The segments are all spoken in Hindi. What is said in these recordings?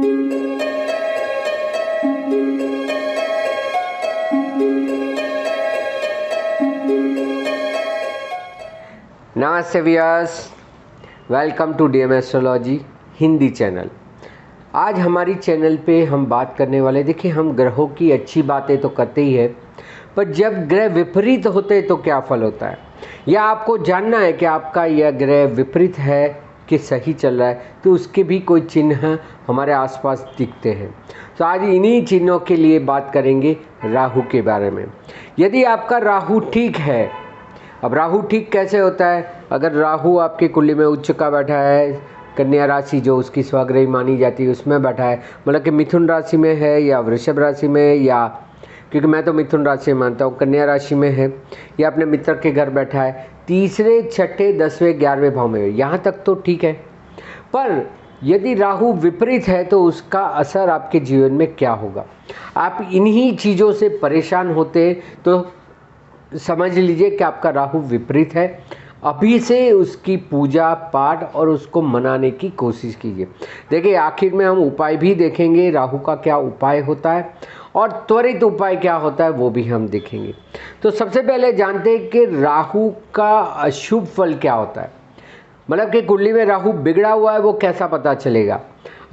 नमस्ते viewers, welcome to DM astrology Hindi channel. आज हमारी चैनल पे हम बात करने वाले, देखिए हम ग्रहों की अच्छी बातें तो करते ही है, पर जब ग्रह विपरीत होते हैं तो क्या फल होता है, या आपको जानना है कि आपका यह ग्रह विपरीत है कि सही चल रहा है, तो उसके भी कोई चिन्ह हमारे आसपास दिखते हैं। तो आज इन्हीं चिन्हों के लिए बात करेंगे राहु के बारे में। यदि आपका राहु ठीक है, अब राहु ठीक कैसे होता है? अगर राहु आपकी कुंडली में उच्च का बैठा है, कन्या राशि जो उसकी स्वग्रही मानी जाती है उसमें बैठा है, मतलब कि मिथुन राशि में है या वृषभ राशि में, या क्योंकि मैं तो मिथुन राशि में मानता हूँ, कन्या राशि में है या अपने मित्र के घर बैठा है, तीसरे छठे 10वें 11वें भाव में है, यहाँ तक तो ठीक है। पर यदि राहु विपरीत है तो उसका असर आपके जीवन में क्या होगा? आप इन्हीं चीज़ों से परेशान होते तो समझ लीजिए कि आपका राहु विपरीत है। अभी से उसकी पूजा पाठ और उसको मनाने की कोशिश कीजिए। देखिए आखिर में हम उपाय भी देखेंगे, राहु का क्या उपाय होता है और त्वरित उपाय क्या होता है वो भी हम देखेंगे। तो सबसे पहले जानते हैं कि राहु का अशुभ फल क्या होता है, मतलब कि कुंडली में राहु बिगड़ा हुआ है वो कैसा पता चलेगा।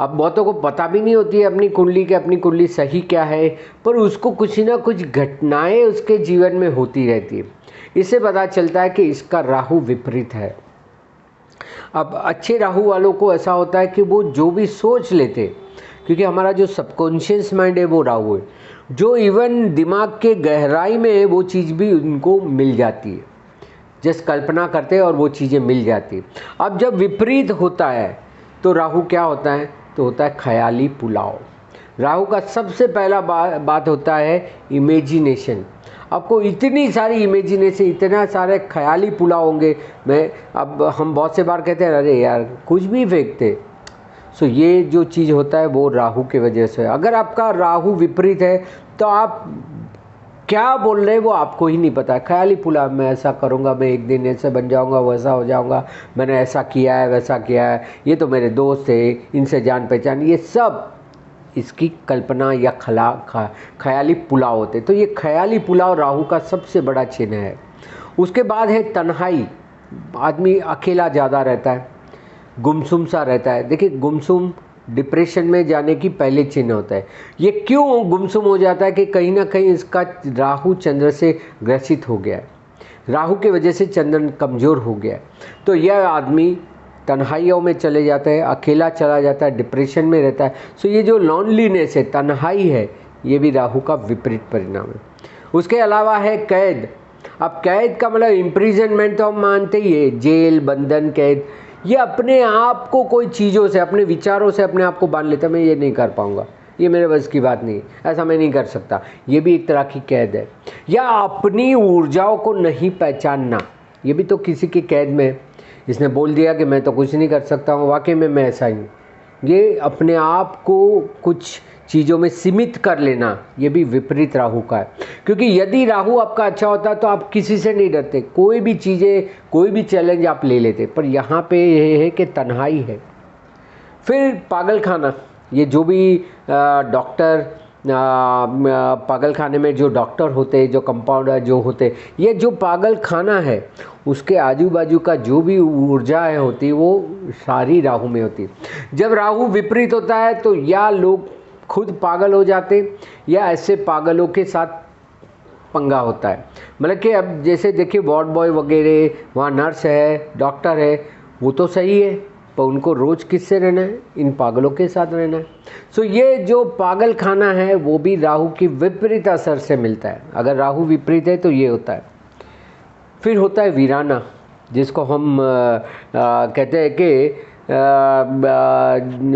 अब बहुतों को पता भी नहीं होती है अपनी कुंडली के, अपनी कुंडली सही क्या है, पर उसको कुछ ना कुछ घटनाएं उसके जीवन में होती रहती है, इससे पता चलता है कि इसका राहु विपरीत है। अब अच्छे राहु वालों को ऐसा होता है कि वो जो भी सोच लेते, क्योंकि हमारा जो सबकॉन्शियस माइंड है वो राहु है, जो इवन दिमाग के गहराई में है वो चीज़ भी उनको मिल जाती है, जिस कल्पना करते हैं और वो चीज़ें मिल जाती है। अब जब विपरीत होता है तो राहु क्या होता है? तो होता है ख्याली पुलाव। राहु का सबसे पहला बात होता है इमेजिनेशन। आपको इतनी सारी इमेजिनेशन, इतना सारे ख्याली पुलाव होंगे। अब हम बहुत से बार कहते हैं अरे यार कुछ भी फेंकते। सो ये जो चीज़ होता है वो राहु की वजह से है। अगर आपका राहु विपरीत है तो आप क्या बोल रहे हैं वो आपको ही नहीं पता। ख्याली पुलाव, मैं ऐसा करूँगा, मैं एक दिन ऐसे बन जाऊँगा, वैसा हो जाऊँगा, मैंने ऐसा किया है वैसा किया है, ये तो मेरे दोस्त है, इनसे जान पहचान, ये सब इसकी कल्पना या ख्याली पुलाव होते। तो ये ख्याली पुलाव राहु का सबसे बड़ा चिन्ह है। उसके बाद है तन्हाई। आदमी अकेला ज़्यादा रहता है, गुमसुम सा रहता है। देखिए गुमसुम डिप्रेशन में जाने की पहले चिन्ह होता है। ये क्यों गुमसुम हो जाता है कि कहीं ना कहीं इसका राहु चंद्र से ग्रसित हो गया है, राहु की वजह से चंद्र कमज़ोर हो गया है। तो यह आदमी तन्हाइयों में चले जाता है, अकेला चला जाता है, डिप्रेशन में रहता है। सो ये जो लॉनलीनेस है, तन्हाई है, ये भी राहु का विपरीत परिणाम है। उसके अलावा है कैद। अब कैद का मतलब इम्प्रिजनमेंट तो हम मानते ही है, जेल, बंधन, कैद। ये अपने आप को कोई चीज़ों से, अपने विचारों से अपने आप को बांध लेता है। मैं ये नहीं कर पाऊँगा, ये मेरे बस की बात नहीं, ऐसा मैं नहीं कर सकता। ये भी एक तरह की कैद है। या अपनी ऊर्जाओं को नहीं पहचानना, ये भी तो किसी की कैद में है। इसने बोल दिया कि मैं तो कुछ नहीं कर सकता हूँ, वाकई में मैं ऐसा ही हूँ। ये अपने आप को कुछ चीज़ों में सीमित कर लेना, ये भी विपरीत राहु का है। क्योंकि यदि राहु आपका अच्छा होता तो आप किसी से नहीं डरते, कोई भी चीज़ें, कोई भी चैलेंज आप ले लेते। पर यहाँ पे ये है कि तन्हाई है। फिर पागल खाना। ये जो भी डॉक्टर, पागल खाने में जो डॉक्टर होते हैं, जो कंपाउंडर जो होते, ये जो पागल खाना है उसके आजू बाजू का जो भी ऊर्जा होती है वो सारी राहु में होती है। जब राहु विपरीत होता है तो या लोग खुद पागल हो जाते या ऐसे पागलों के साथ पंगा होता है। मतलब कि अब जैसे देखिए वार्ड बॉय वगैरह, वहाँ नर्स है, डॉक्टर है, वो तो सही है, पर उनको रोज़ किससे रहना है? इन पागलों के साथ रहना है। सो ये जो पागल खाना है वो भी राहु की विपरीत असर से मिलता है। अगर राहु विपरीत है तो ये होता है। फिर होता है वीराना, जिसको हम कहते हैं कि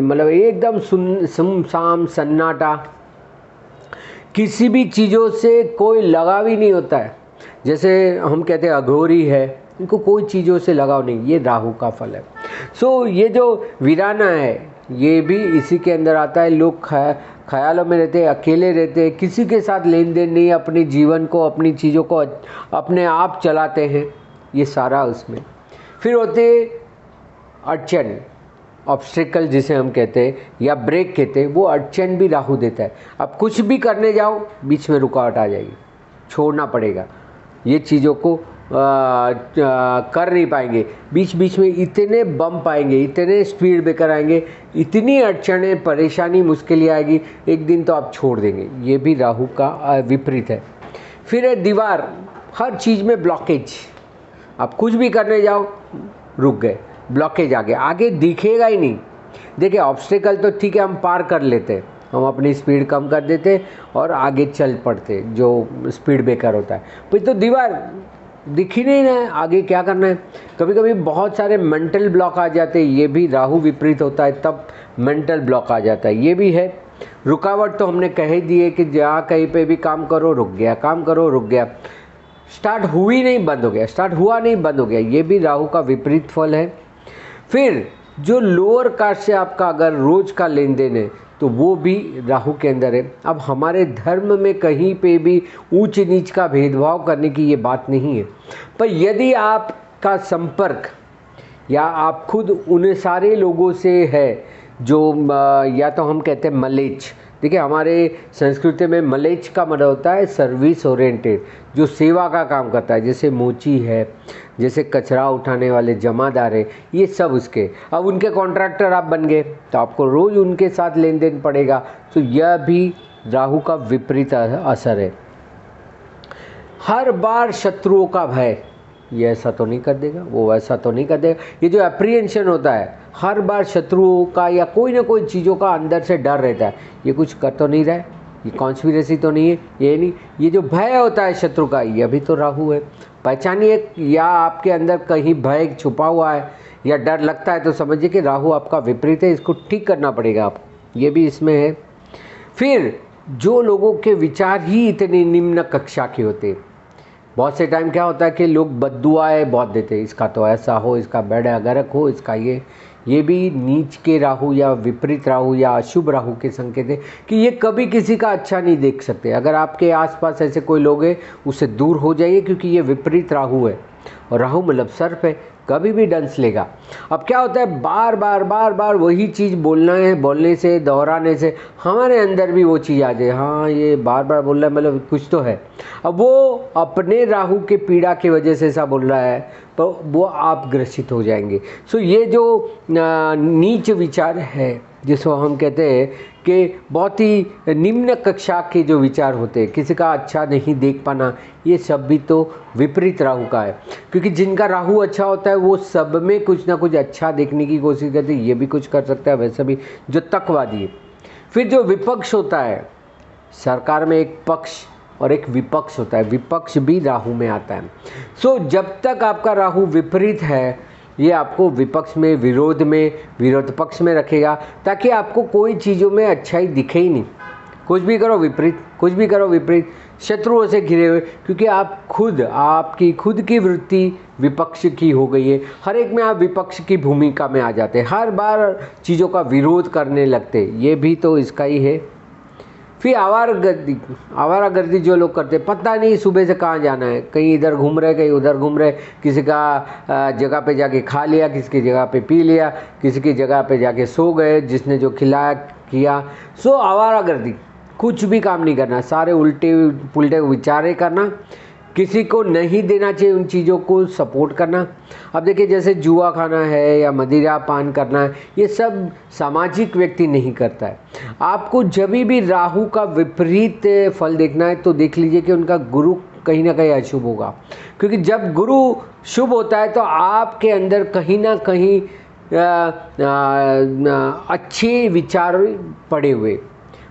मतलब एकदम सुनसान सन्नाटा, किसी भी चीज़ों से कोई लगाव ही नहीं होता है। जैसे हम कहते हैं अघोरी है, इनको कोई चीज़ों से लगाव नहीं, ये राहु का फल है। सो ये जो वीराना है ये भी इसी के अंदर आता है। लोग ख्यालों में रहते हैं, अकेले रहते हैं, किसी के साथ लेन देन नहीं, अपने जीवन को, अपनी चीज़ों को अपने आप चलाते हैं, ये सारा उसमें। फिर होते अड़चन, ऑब्स्टिकल जिसे हम कहते हैं या ब्रेक कहते हैं, वो अड़चन भी राहु देता है। अब कुछ भी करने जाओ बीच में रुकावट आ जाएगी, छोड़ना पड़ेगा, ये चीज़ों को कर नहीं पाएंगे, बीच बीच में इतने बम्प आएंगे, इतने स्पीड ब्रेकर आएंगे, इतनी अड़चनें, परेशानी, मुश्किलें आएगी, एक दिन तो आप छोड़ देंगे। ये भी राहु का विपरीत है। फिर है दीवार, हर चीज़ में ब्लॉकेज, आप कुछ भी करने जाओ रुक गए, ब्लॉकेज आ गया, आगे दिखेगा ही नहीं। देखिए ऑब्स्टिकल तो ठीक है, हम पार कर लेते, हम अपनी स्पीड कम कर देते और आगे चल पड़ते, जो स्पीड ब्रेकर होता है। फिर तो दीवार दिख ही नहीं रहा है, आगे क्या करना है। कभी कभी बहुत सारे मेंटल ब्लॉक आ जाते हैं, ये भी राहु विपरीत होता है, तब मेंटल ब्लॉक आ जाता है, ये भी है। रुकावट तो हमने कह ही दी है कि जहाँ कहीं पे भी काम करो रुक गया, काम करो रुक गया, स्टार्ट हुई नहीं बंद हो गया, स्टार्ट हुआ नहीं बंद हो गया, ये भी राहु का विपरीत फल है। फिर जो लोअर कास्ट से आपका अगर रोज का लेन देन है तो वो भी राहु के अंदर है। अब हमारे धर्म में कहीं पे भी ऊंच नीच का भेदभाव करने की ये बात नहीं है, पर यदि आपका संपर्क या आप खुद उन सारे लोगों से है जो या तो हम कहते हैं मलेच्छ, देखिए हमारे संस्कृति में मलेच्छ का मतलब होता है सर्विस ओरिएंटेड, जो सेवा का काम करता है, जैसे मोची है, जैसे कचरा उठाने वाले जमादार है, ये सब उसके। अब उनके कॉन्ट्रैक्टर आप बन गए तो आपको रोज़ उनके साथ लेन देन पड़ेगा, तो यह भी राहु का विपरीत असर है। हर बार शत्रुओं का भय, ये ऐसा तो नहीं कर देगा, वो वैसा तो नहीं कर देगा, ये जो एप्रीहेंशन होता है, हर बार शत्रुओं का या कोई ना कोई चीज़ों का अंदर से डर रहता है, ये कुछ कर तो नहीं रहा है, ये कॉन्स्पिरेसी तो नहीं है, ये नहीं, ये जो भय होता है शत्रु का, ये भी तो राहु है। पहचानिए, या आपके अंदर कहीं भय छुपा हुआ है या डर लगता है तो समझिए कि राहु आपका विपरीत है, इसको ठीक करना पड़ेगा आपको, ये भी इसमें है। फिर जो लोगों के विचार ही इतने निम्न कक्षा के होते हैं, बहुत से टाइम क्या होता है कि लोग बद्दुआएं बहुत देते हैं, इसका तो ऐसा हो, इसका बेड़ा गर्क हो, इसका ये भी नीच के राहु या विपरीत राहु या अशुभ राहु के संकेत है कि ये कभी किसी का अच्छा नहीं देख सकते। अगर आपके आसपास ऐसे कोई लोग हैं, उससे दूर हो जाइए, क्योंकि ये विपरीत राहु है, और राहु मतलब सर्प है, कभी भी डंस लेगा। अब क्या होता है, बार बार वही चीज़ बोलना है, बोलने से, दोहराने से हमारे अंदर भी वो चीज़ आ जाए, हाँ ये बार बार बोल रहा है, मतलब कुछ तो है। अब वो अपने राहु के पीड़ा की वजह से ऐसा बोल रहा है, तो वो आप ग्रसित हो जाएंगे। सो ये जो नीच विचार है, जिसको हम कहते हैं कि बहुत ही निम्न कक्षा के जो विचार होते हैं, किसी का अच्छा नहीं देख पाना, ये सब भी तो विपरीत राहु का है। क्योंकि जिनका राहु अच्छा होता है वो सब में कुछ ना कुछ अच्छा देखने की कोशिश करते हैं, ये भी कुछ कर सकता है, वैसे भी जो तकवादी है। फिर जो विपक्ष होता है, सरकार में एक पक्ष और एक विपक्ष होता है, विपक्ष भी राहु में आता है। सो जब तक आपका राहु विपरीत है, ये आपको विपक्ष में, विरोध पक्ष में रखेगा, ताकि आपको कोई चीज़ों में अच्छाई दिखे ही नहीं। कुछ भी करो विपरीत, कुछ भी करो विपरीत, शत्रुओं से घिरे हुए, क्योंकि आपकी खुद की वृत्ति विपक्ष की हो गई है। हर एक में आप विपक्ष की भूमिका में आ जाते हैं, हर बार चीज़ों का विरोध करने लगते, ये भी तो इसका ही है। फिर आवारागर्दी जो लोग करते, पता नहीं सुबह से कहाँ जाना है, कहीं इधर घूम रहे, कहीं उधर घूम रहे, किसी का जगह पे जाके खा लिया, किसी की जगह पे पी लिया, किसी की जगह पे जाके सो गए, जिसने जो खिलाया किया। सो आवारागर्दी, कुछ भी काम नहीं करना, सारे उल्टे पुल्टे विचारे करना, किसी को नहीं देना चाहिए, उन चीज़ों को सपोर्ट करना। अब देखिए जैसे जुआ खाना है या मदिरा पान करना है, ये सब सामाजिक व्यक्ति नहीं करता है। आपको जब भी राहु का विपरीत फल देखना है तो देख लीजिए कि उनका गुरु कहीं ना कहीं अशुभ होगा, क्योंकि जब गुरु शुभ होता है तो आपके अंदर कहीं ना कहीं अच्छे विचार पड़े हुए।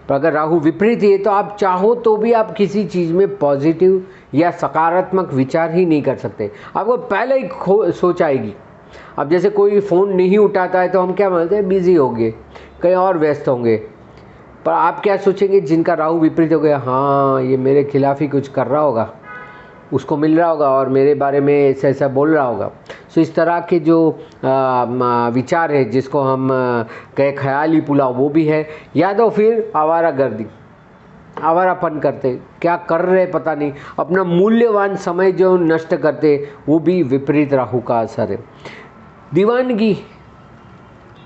पर अगर राहु विपरीत है तो आप चाहो तो भी आप किसी चीज़ में पॉजिटिव या सकारात्मक विचार ही नहीं कर सकते, आपको पहले ही सोच आएगी। अब जैसे कोई फ़ोन नहीं उठाता है तो हम क्या मानते हैं, बिज़ी होंगे, कहीं और व्यस्त होंगे। पर आप क्या सोचेंगे, जिनका राहु विपरीत हो गया, हाँ ये मेरे खिलाफ ही कुछ कर रहा होगा, उसको मिल रहा होगा और मेरे बारे में ऐसा ऐसा बोल रहा होगा। सो इस तरह के जो विचार है, जिसको हम कहे ख्याली पुलाव, वो भी है। या तो फिर आवारागर्दी, आवारापन करते, क्या कर रहे पता नहीं, अपना मूल्यवान समय जो नष्ट करते, वो भी विपरीत राहु का असर है। दीवानगी,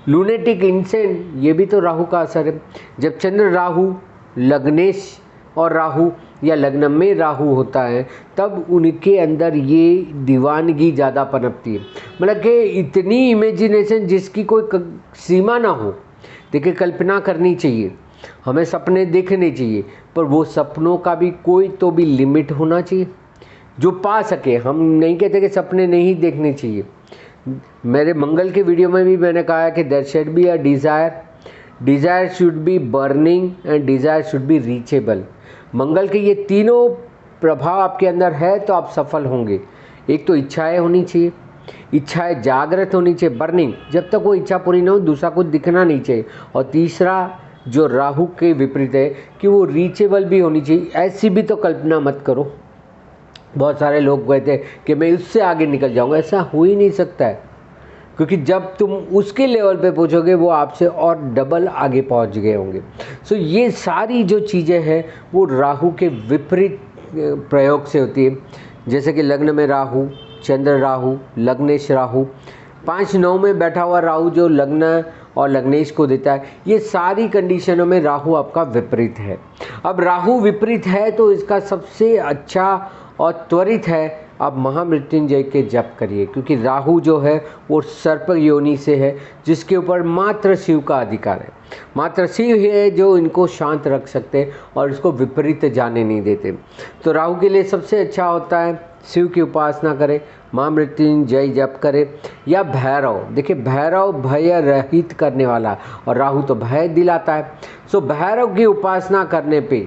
लूनेटिक इंसेंट, ये भी तो राहु का असर है। जब चंद्र राहु लग्नेश और राहु या लग्न में राहु होता है तब उनके अंदर ये दीवानगी ज़्यादा पनपती है, मतलब कि इतनी इमेजिनेशन जिसकी कोई सीमा ना हो। देखिए, कल्पना करनी चाहिए, हमें सपने देखने चाहिए, पर वो सपनों का भी कोई तो भी लिमिट होना चाहिए जो पा सके। हम नहीं कहते कि सपने नहीं देखने चाहिए। मेरे मंगल के वीडियो में भी मैंने कहा है कि there should be a desire should be burning and desire should be reachable. मंगल के ये तीनों प्रभाव आपके अंदर है तो आप सफल होंगे। एक तो इच्छाएं होनी चाहिए, इच्छाएं जागृत होनी चाहिए, बर्निंग, जब तक वो इच्छा पूरी ना हो दूसरा कुछ दिखना नहीं चाहिए। और तीसरा जो राहु के विपरीत है कि वो रीचेबल भी होनी चाहिए। ऐसी भी तो कल्पना मत करो। बहुत सारे लोग कहते हैं कि मैं उससे आगे निकल जाऊंगा, ऐसा हो ही नहीं सकता है, क्योंकि जब तुम उसके लेवल पे पहुंचोगे वो आपसे और डबल आगे पहुंच गए होंगे। सो ये सारी जो चीज़ें हैं वो राहु के विपरीत प्रयोग से होती है। जैसे कि लग्न में राहु, चंद्र राहु, लग्नेश राहु, 5-9 में बैठा हुआ राहु जो लग्न और लग्नेश को देता है, ये सारी कंडीशनों में राहु आपका विपरीत है। अब राहु विपरीत है तो इसका सबसे अच्छा और त्वरित है आप महामृत्युंजय के जप करिए, क्योंकि राहु जो है वो सर्प योनि से है जिसके ऊपर मात्र शिव का अधिकार है। मात्र शिव है जो इनको शांत रख सकते हैं और इसको विपरीत जाने नहीं देते। तो राहु के लिए सबसे अच्छा होता है शिव की उपासना करें, महामृत्युंजय जप करें, या भैरव। देखिए, भैरव भय रहित करने वाला और राहु तो भय दिलाता है। सो भैरव की उपासना करने पे,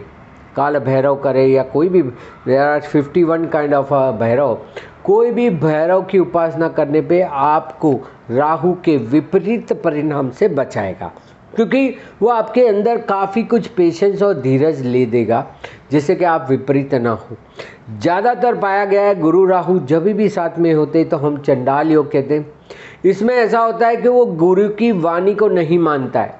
काल भैरव करे या कोई भी, there are 51 kind of Bhairav, कोई भी भैरव की उपासना करने पे आपको राहु के विपरीत परिणाम से बचाएगा, क्योंकि वो आपके अंदर काफ़ी कुछ पेशेंस और धीरज ले देगा जिससे कि आप विपरीत ना हो। ज़्यादातर पाया गया है गुरु राहु जब भी साथ में होते तो हम चंडाल योग कहते हैं। इसमें ऐसा होता है कि वो गुरु की वाणी को नहीं मानता है,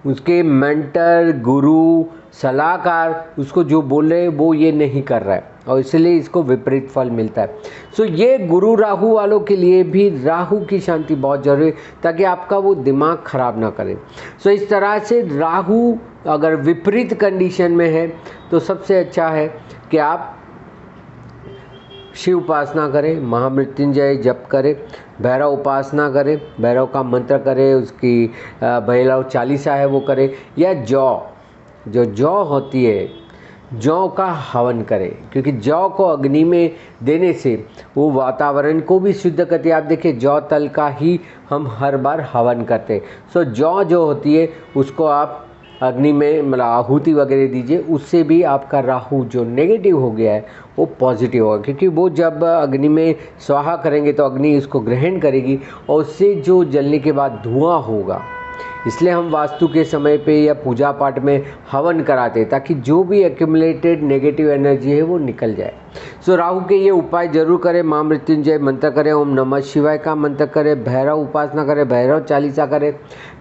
उसके मेंटर, गुरु, सलाहकार उसको जो बोल रहे हैं वो ये नहीं कर रहा है और इसलिए इसको विपरीत फल मिलता है। सो ये गुरु राहु वालों के लिए भी राहु की शांति बहुत जरूरी है ताकि आपका वो दिमाग खराब ना करे। सो इस तरह से राहु अगर विपरीत कंडीशन में है तो सबसे अच्छा है कि आप शिव उपासना करें, महामृत्युंजय जप करें, भैरव उपासना करें, भैरव का मंत्र करें, उसकी भैरव चालीसा है वो करें, या जौ होती है जौ का हवन करें, क्योंकि जौ को अग्नि में देने से वो वातावरण को भी शुद्ध करती है। आप देखिए, जौ तल का ही हम हर बार हवन करते हैं। सो जौ जो होती है उसको आप अग्नि में मतलब आहुति वगैरह दीजिए, उससे भी आपका राहु जो नेगेटिव हो गया है वो पॉजिटिव होगा, क्योंकि वो जब अग्नि में स्वाहा करेंगे तो अग्नि इसको ग्रहण करेगी और उससे जो जलने के बाद धुआं होगा। इसलिए हम वास्तु के समय पे या पूजा पाठ में हवन कराते हैं ताकि जो भी एक्यूमुलेटेड नेगेटिव एनर्जी है वो निकल जाए। सो राहु के ये उपाय जरूर करें, महामृत्युंजय मंत्र करें, ओम नमः शिवाय का मंत्र करें, भैरव उपासना करें, भैरव चालीसा करें।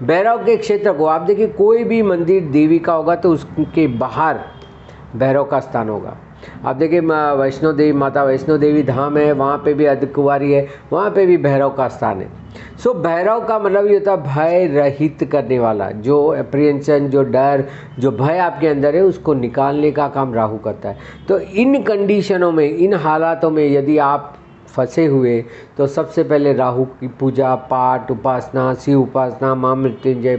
भैरव के क्षेत्र को आप देखिए, कोई भी मंदिर देवी का होगा तो उसके बाहर भैरव का स्थान होगा। आप देखिए, वैष्णो देवी, माता वैष्णो देवी धाम है, वहाँ पे भी अर्धकुंवारी है, वहाँ पे भी भैरव का स्थान है। सो भैरव का मतलब ये होता है भय रहित करने वाला, जो एप्रीहेंशन, जो डर, जो भय आपके अंदर है उसको निकालने का काम राहु करता है। तो इन कंडीशनों में, इन हालातों में यदि आप फंसे हुए तो सबसे पहले राहु की पूजा पाठ, उपासना, शिव उपासना, महामृत्युंजय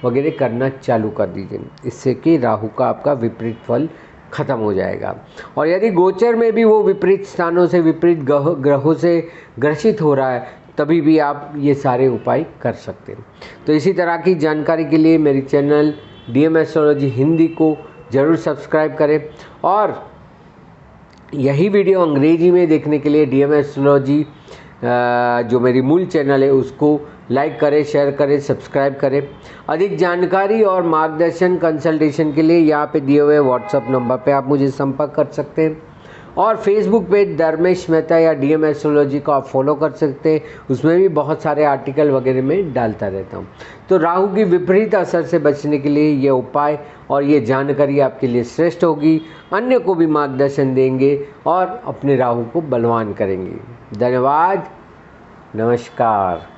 वगैरह करना चालू कर दीजिए, इससे कि राहु का आपका विपरीत फल खत्म हो जाएगा। और यदि गोचर में भी वो विपरीत स्थानों से, विपरीत ग्रहों से ग्रसित हो रहा है तभी भी आप ये सारे उपाय कर सकते हैं। तो इसी तरह की जानकारी के लिए मेरी चैनल DM एस्ट्रोलॉजी हिंदी को ज़रूर सब्सक्राइब करें, और यही वीडियो अंग्रेजी में देखने के लिए DM एस्ट्रोलॉजी जो मेरी मूल चैनल है उसको लाइक करें, शेयर करें, सब्सक्राइब करें। अधिक जानकारी और मार्गदर्शन कंसल्टेशन के लिए यहाँ पे दिए हुए व्हाट्सअप नंबर पे आप मुझे संपर्क कर सकते हैं, और फेसबुक पेज धर्मेश मेहता या DM एस्ट्रोलॉजी को आप फॉलो कर सकते हैं, उसमें भी बहुत सारे आर्टिकल वगैरह में डालता रहता हूँ। तो राहु की विपरीत असर से बचने के लिए ये उपाय और ये जानकारी आपके लिए श्रेष्ठ होगी, अन्य को भी मार्गदर्शन देंगे और अपने राहु को बलवान करेंगे। धन्यवाद, नमस्कार।